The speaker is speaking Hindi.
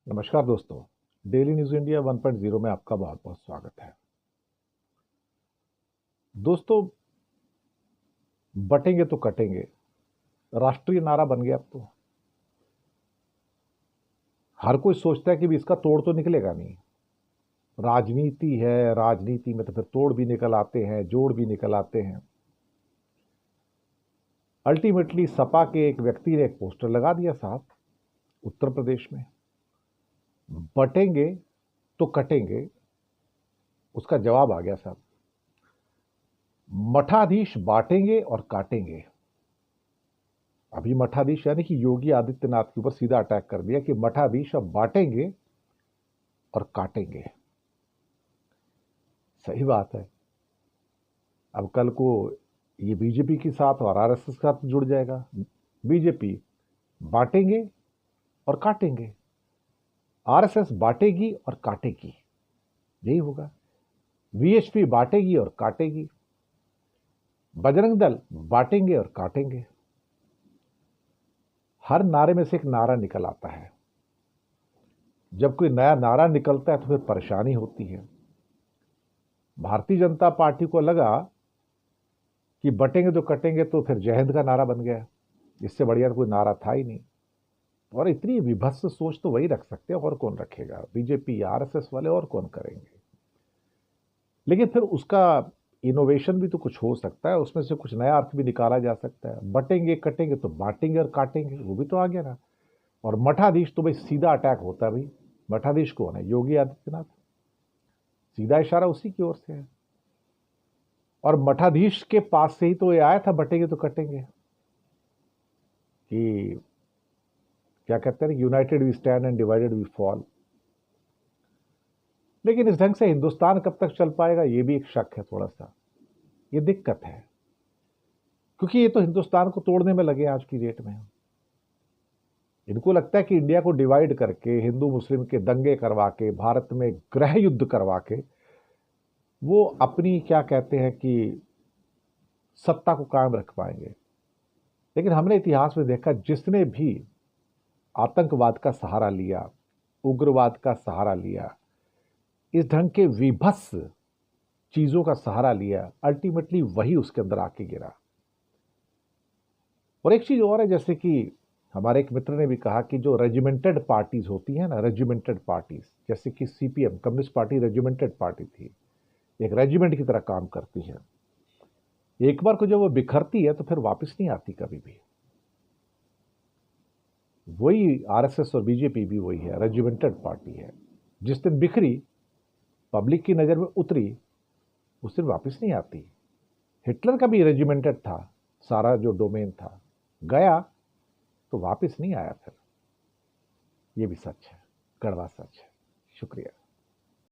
नमस्कार दोस्तों। डेली न्यूज इंडिया 1.0 में आपका बहुत बहुत स्वागत है। दोस्तों, बटेंगे तो कटेंगे राष्ट्रीय नारा बन गया। अब तो हर कोई सोचता है कि भी इसका तोड़ तो निकलेगा नहीं। राजनीति है, राजनीति में तो फिर तोड़ भी निकल आते हैं, जोड़ भी निकल आते हैं। अल्टीमेटली सपा के एक व्यक्ति ने एक पोस्टर लगा दिया साहब, उत्तर प्रदेश में, बटेंगे तो कटेंगे। उसका जवाब आ गया साहब, मठाधीश बांटेंगे और काटेंगे। अभी मठाधीश यानी कि योगी आदित्यनाथ के ऊपर सीधा अटैक कर दिया कि मठाधीश अब बांटेंगे और काटेंगे। सही बात है। अब कल को ये बीजेपी के साथ और आरएसएस के साथ जुड़ जाएगा। बीजेपी बांटेंगे और काटेंगे, आरएसएस बांटेगी और काटेगी, यही होगा। वीएचपी बांटेगी और काटेगी, बजरंग दल बांटेंगे और काटेंगे। हर नारे में से एक नारा निकल आता है। जब कोई नया नारा निकलता है तो फिर परेशानी होती है। भारतीय जनता पार्टी को लगा कि बटेंगे तो कटेंगे, तो फिर जय हिंद का नारा बन गया। इससे बढ़िया कोई नारा था ही नहीं। और इतनी विभत्स सोच तो वही रख सकते हैं, और कौन रखेगा? बीजेपी आरएसएस वाले और कौन करेंगे? लेकिन फिर उसका इनोवेशन भी तो कुछ हो सकता है, उसमें से कुछ नया अर्थ भी निकाला जा सकता है। बटेंगे कटेंगे तो बांटेंगे और काटेंगे, वो भी तो आ गया ना। और मठाधीश तो भाई सीधा अटैक होता है। भाई मठाधीश कौन है? योगी आदित्यनाथ। सीधा इशारा उसी की ओर से है। और मठाधीश के पास से ही तो ये आया था, बटेंगे तो कटेंगे, कि क्या कहते हैं, united we stand and divided we fall. लेकिन इस ढंग से हिंदुस्तान कब तक चल पाएगा, ये भी एक शक है थोड़ा सा। ये दिक्कत है, क्योंकि ये तो हिंदुस्तान को तोड़ने में लगे आज की डेट में। इनको लगता है कि इंडिया को डिवाइड करके, हिंदू मुस्लिम के दंगे करवा के, भारत में गृह युद्ध करवा के वो अपनी क्या कहते हैं कि सत्ता को कायम रख पाएंगे। लेकिन हमने इतिहास में देखा, जिसने भी आतंकवाद का सहारा लिया, उग्रवाद का सहारा लिया, इस ढंग के विभत्स चीजों का सहारा लिया, अल्टीमेटली वही उसके अंदर आके गिरा। और एक चीज और है, जैसे कि हमारे एक मित्र ने भी कहा कि जो रेजिमेंटेड पार्टीज होती हैं ना, रेजिमेंटेड पार्टीज, जैसे कि CPM, communist party regimented party थी, एक रेजिमेंट की तरह काम करती है। एक बार को जब वो बिखरती है तो फिर वापस नहीं आती कभी भी। वही आरएसएस और बीजेपी भी वही है, रेजिमेंटेड पार्टी है। जिस दिन बिखरी, पब्लिक की नजर में उतरी, उस दिन वापस नहीं आती। हिटलर का भी रेजिमेंटेड था, सारा जो डोमेन था, गया तो वापस नहीं आया फिर। ये भी सच है, कड़वा सच है। शुक्रिया।